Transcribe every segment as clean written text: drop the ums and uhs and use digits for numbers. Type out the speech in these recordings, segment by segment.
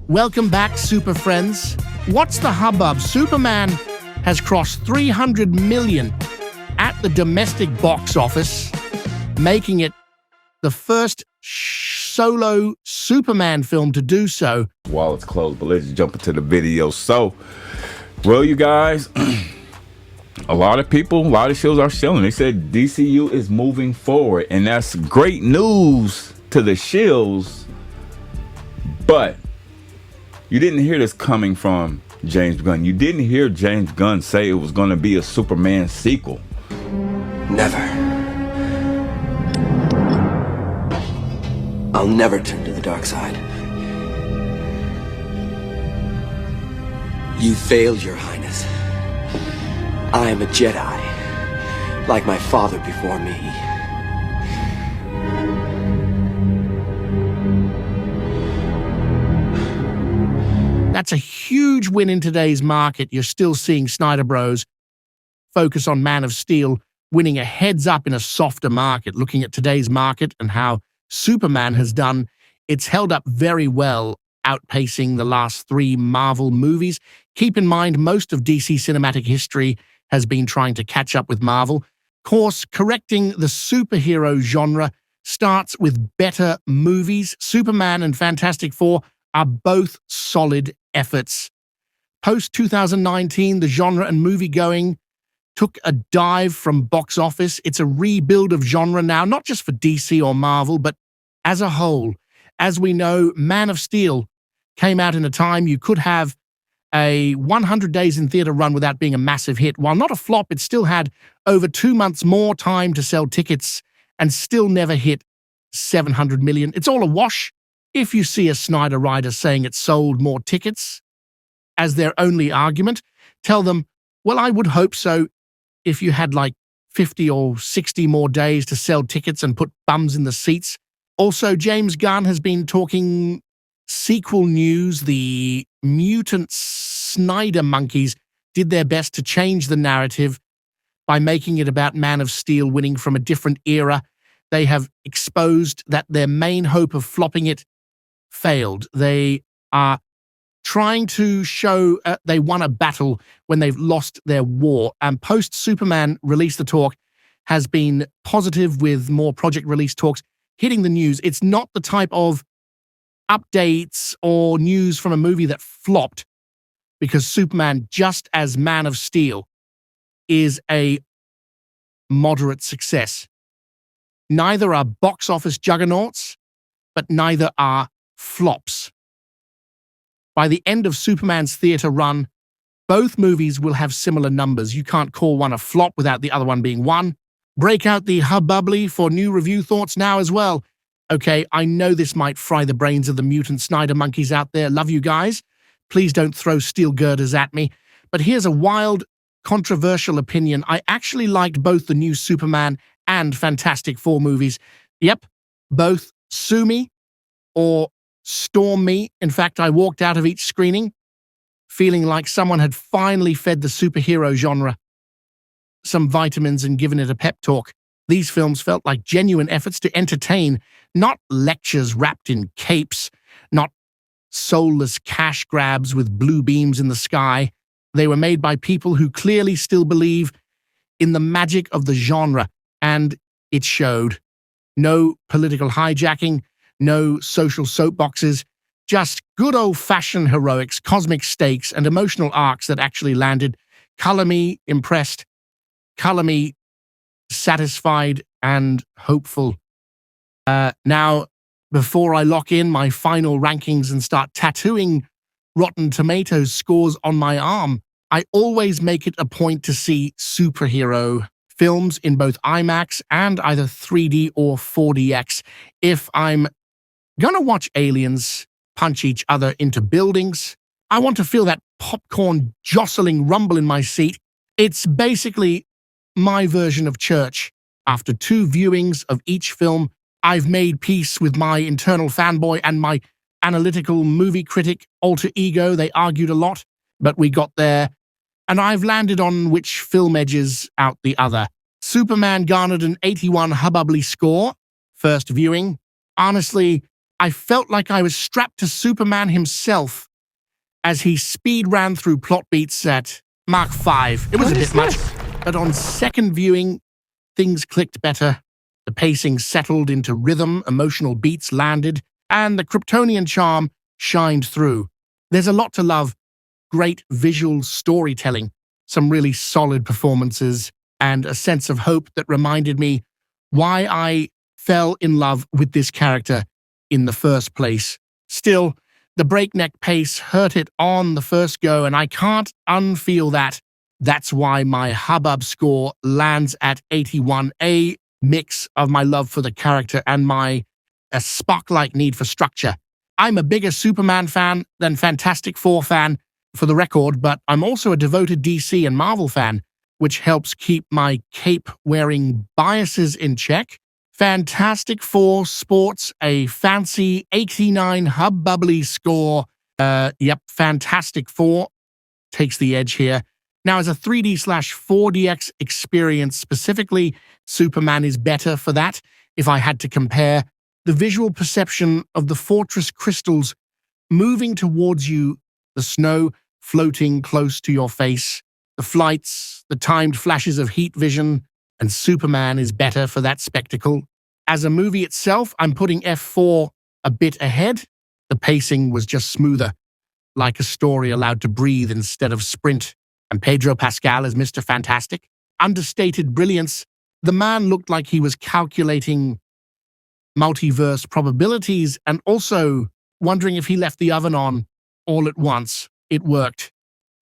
Welcome back, super friends. What's the hubbub? Superman has crossed 300 million at the domestic box office, making it the first solo Superman film to do so. While it's closed, but let's jump into the video. So, well, you guys, a lot of shows are showing. They said DCU is moving forward, and that's great news to the shills. But you didn't hear this coming from James Gunn. You didn't hear James Gunn say it was going to be a Superman sequel. Never. I'll never turn to the dark side. You failed, Your Highness. I am a Jedi, like my father before me. That's a huge win in today's market. You're still seeing Snyder Bros. Focus on Man of Steel winning a heads up in a softer market. Looking at today's market and how Superman has done, it's held up very well, outpacing the last 3 Marvel movies. Keep in mind, most of DC cinematic history has been trying to catch up with Marvel. Of course, correcting the superhero genre starts with better movies. Superman and Fantastic Four are both solid efforts. Post-2019, the genre and movie-going took a dive from box office. It's a rebuild of genre now, not just for DC or Marvel, but as a whole. As we know, Man of Steel came out in a time you could have a 100 days in theater run without being a massive hit. While not a flop, it still had over 2 months more time to sell tickets and still never hit 700 million. It's all a wash. If you see a Snyder writer saying it sold more tickets as their only argument, tell them, well, I would hope so if you had like 50 or 60 more days to sell tickets and put bums in the seats. Also, James Gunn has been talking sequel news. The mutant Snyder monkeys did their best to change the narrative by making it about Man of Steel winning from a different era. They have exposed that their main hope of flopping it failed. They are trying to show they won a battle when they've lost their war. And post-Superman release, the talk has been positive with more project release talks hitting the news. It's not the type of updates or news from a movie that flopped, because Superman, just as Man of Steel, is a moderate success. Neither are box office juggernauts, but neither are flops. By the end of Superman's theater run, both movies will have similar numbers. You can't call one a flop without the other one being one. Break out the Hubbubbly for new review thoughts now as well. Okay, I know this might fry the brains of the mutant Snyder monkeys out there. Love you guys. Please don't throw steel girders at me. But here's a wild, controversial opinion. I actually liked both the new Superman and Fantastic Four movies. Yep, both sue me or storm me. In fact, I walked out of each screening feeling like someone had finally fed the superhero genre some vitamins and given it a pep talk. These films felt like genuine efforts to entertain, not lectures wrapped in capes, not soulless cash grabs with blue beams in the sky. They were made by people who clearly still believe in the magic of the genre, and it showed. No political hijacking, no social soapboxes, just good old-fashioned heroics, cosmic stakes, and emotional arcs that actually landed. Color me impressed, color me satisfied and hopeful. Now, before I lock in my final rankings and start tattooing Rotten Tomatoes scores on my arm, I always make it a point to see superhero films in both IMAX and either 3D or 4DX. If I'm gonna watch aliens punch each other into buildings, I want to feel that popcorn jostling rumble in my seat. It's basically my version of church. After 2 viewings of each film, I've made peace with my internal fanboy and my analytical movie critic alter ego. They argued a lot, but we got there, and I've landed on which film edges out the other. Superman garnered an 81 Hubbubbly score, first viewing. Honestly, I felt like I was strapped to Superman himself as he speed ran through plot beats at Mark 5. It was a bit much, but on second viewing, things clicked better. The pacing settled into rhythm, emotional beats landed, and the Kryptonian charm shined through. There's a lot to love. Great visual storytelling, some really solid performances, and a sense of hope that reminded me why I fell in love with this character in the first place. Still, the breakneck pace hurt it on the first go, and I can't unfeel that. That's why my Hubbub score lands at 81, a mix of my love for the character and my Spock-like need for structure. I'm a bigger Superman fan than Fantastic Four fan, for the record, but I'm also a devoted DC and Marvel fan, which helps keep my cape-wearing biases in check. Fantastic Four sports a fancy 89 Hubbubbly score. Yep, Fantastic Four takes the edge here. Now, as a 3D/4DX experience specifically, Superman is better for that. If I had to compare, the visual perception of the fortress crystals moving towards you, the snow floating close to your face, the flights, the timed flashes of heat vision, and Superman is better for that spectacle. As a movie itself, I'm putting F4 a bit ahead. The pacing was just smoother, like a story allowed to breathe instead of sprint. And Pedro Pascal as Mr. Fantastic. Understated brilliance. The man looked like he was calculating multiverse probabilities and also wondering if he left the oven on all at once. It worked.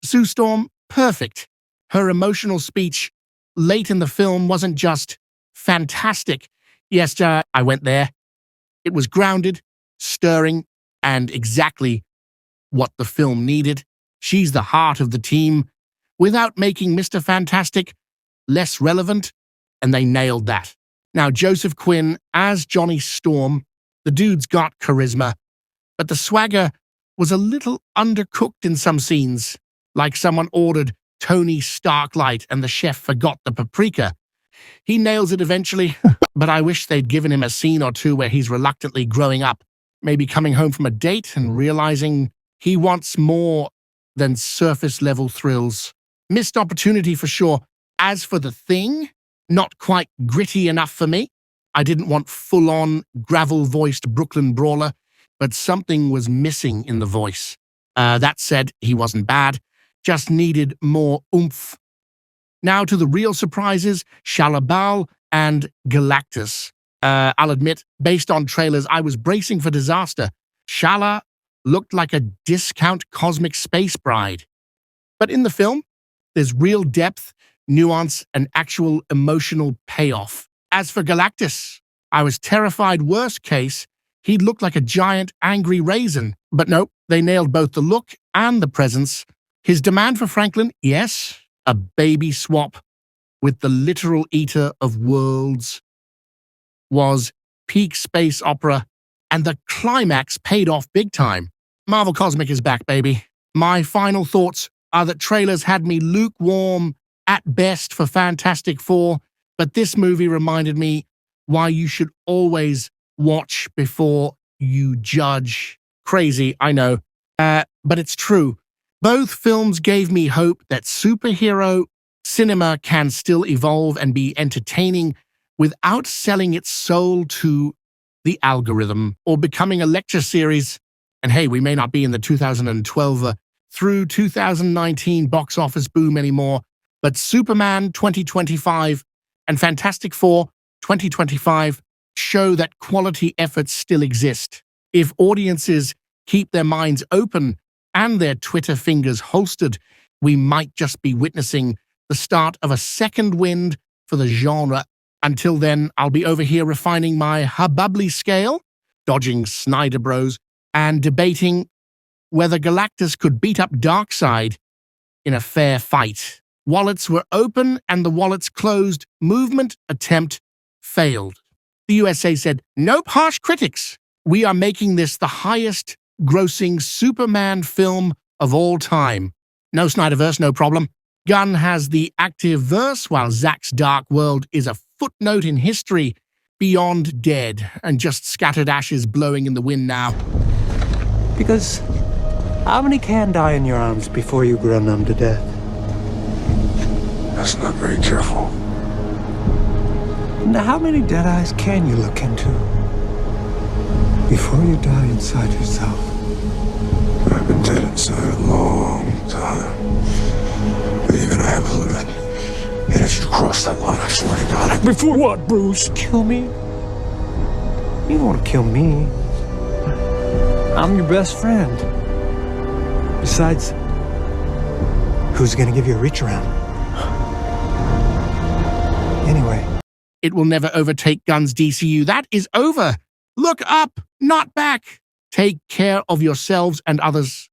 Sue Storm, perfect. Her emotional speech late in the film wasn't just fantastic. Yes, I went there. It was grounded, stirring, and exactly what the film needed. She's the heart of the team, without making Mr. Fantastic less relevant, and they nailed that. Now, Joseph Quinn as Johnny Storm, the dude's got charisma, but the swagger was a little undercooked in some scenes, like someone ordered Tony Starklight and the chef forgot the paprika. He nails it eventually, but I wish they'd given him a scene or two where he's reluctantly growing up, maybe coming home from a date and realizing he wants more than surface-level thrills. Missed opportunity for sure. As for The Thing, not quite gritty enough for me. I didn't want full-on, gravel-voiced Brooklyn brawler, but something was missing in the voice. That said, he wasn't bad, just needed more oomph. Now to the real surprises, Shalla and Galactus. I'll admit, based on trailers, I was bracing for disaster. Shalla looked like a discount cosmic space bride. But in the film, there's real depth, nuance, and actual emotional payoff. As for Galactus, I was terrified worst case, he'd look like a giant angry raisin. But nope, they nailed both the look and the presence. His demand for Franklin, yes, a baby swap with the literal eater of worlds, was peak space opera, and the climax paid off big time. Marvel Cosmic is back, baby. My final thoughts are that trailers had me lukewarm at best for Fantastic Four, but this movie reminded me why you should always watch before you judge. Crazy, I know, but it's true. Both films gave me hope that superhero cinema can still evolve and be entertaining without selling its soul to the algorithm or becoming a lecture series. And hey, we may not be in the 2012 through 2019 box office boom anymore, but Superman 2025 and Fantastic Four 2025 show that quality efforts still exist. If audiences keep their minds open and their Twitter fingers holstered, we might just be witnessing the start of a second wind for the genre. Until then, I'll be over here refining my Hubbubbly Scale, dodging Snyder bros, and debating whether Galactus could beat up Darkseid in a fair fight. Wallets were open and the wallets closed. Movement attempt failed. The USA said, nope, harsh critics. We are making this the highest grossing Superman film of all time. No Snyderverse, no problem. Gunn has the active verse, while Zack's Dark World is a footnote in history beyond dead and just scattered ashes blowing in the wind now. Because how many can die in your arms before you grow numb to death? That's not very careful. Now, how many dead eyes can you look into before you die inside yourself? I've been dead inside a long time. But even I have a limit. And if you cross that line, I swear to God, Before what, Bruce? Kill me? You don't want to kill me. I'm your best friend. Besides, who's gonna give you a reach around? Anyway. It will never overtake Gunn's DCU. That is over. Look up, not back. Take care of yourselves and others.